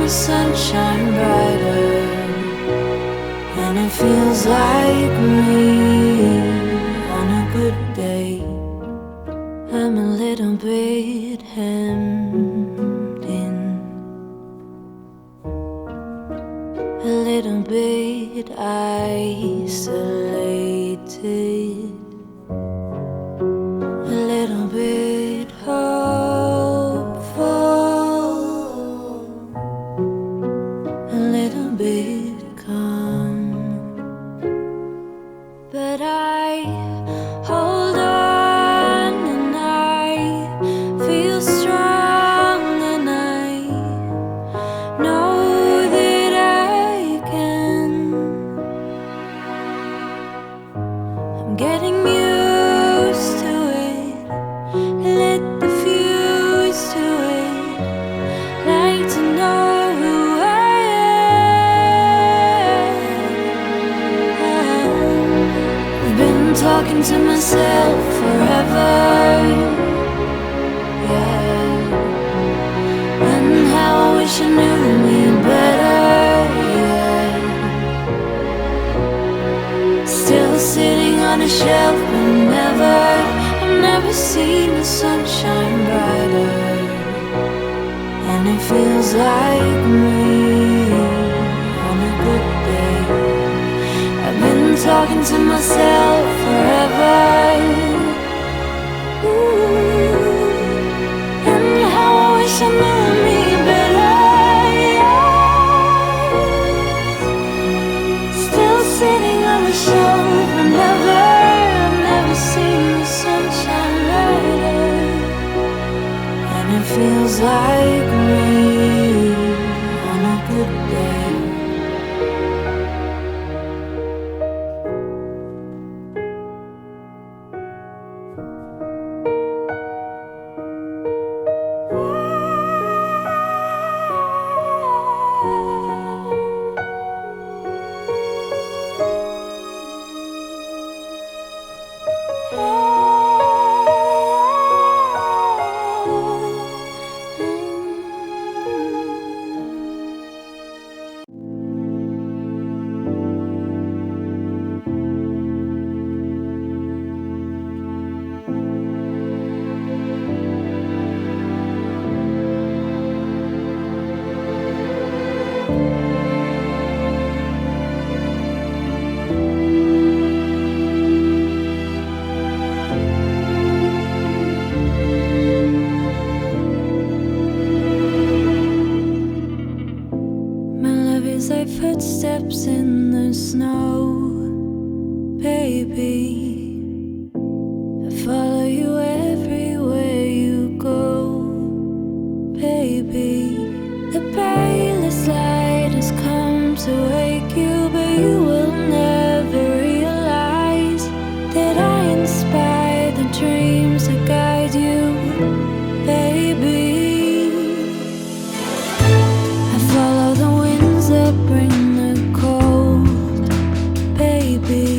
the sunshine brighter, and it feels like me on a good day. I'm a little bit hemmed in, a little bit isolated, a little bit hopeful, a little bit calm. But I hold on and I feel strong, and I know that I can. I'm getting used to it, lit the fuse to it, like to know who I am. I've been talking to myself forever, yeah, and how I wish I knew me better, yeah. Still sitting on a shelf, but I've never seen the sunshine brighter, and it feels like me on a good day. I've been talking to myself forever, ooh, and how I wish I knew me better, yeah. Still sitting on the shelf, but I've never seen the sunshine brighter, and it feels like me on a good day. Like footsteps in the snow, baby. I follow you everywhere you go, baby. The paleness light has come to wake you, but you will never realize that I inspire the dreams that guide you, baby. I follow the winds that bring the cold, baby.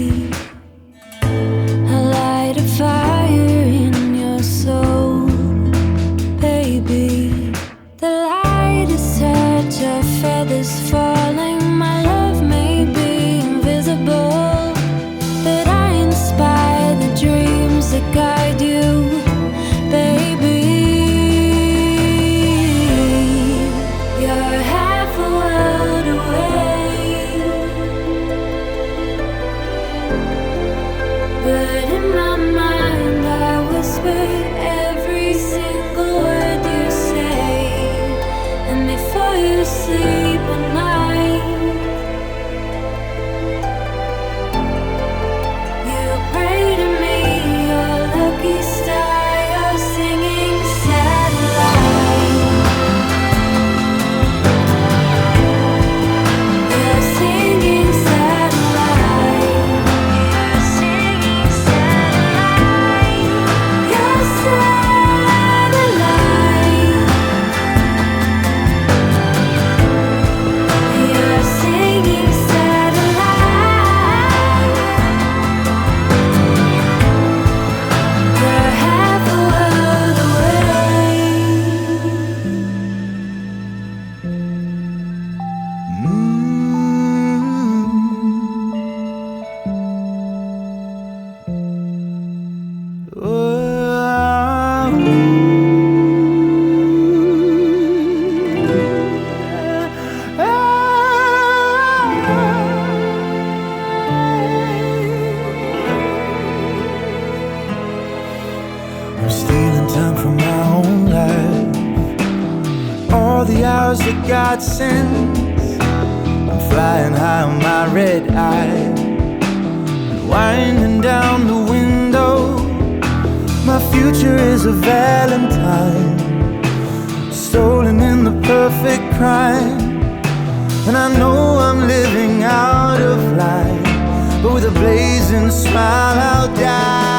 God sends. I'm flying high on my red eye, winding down the window. My future is a valentine, stolen in the perfect crime. And I know I'm living out of line, but with a blazing smile I'll die.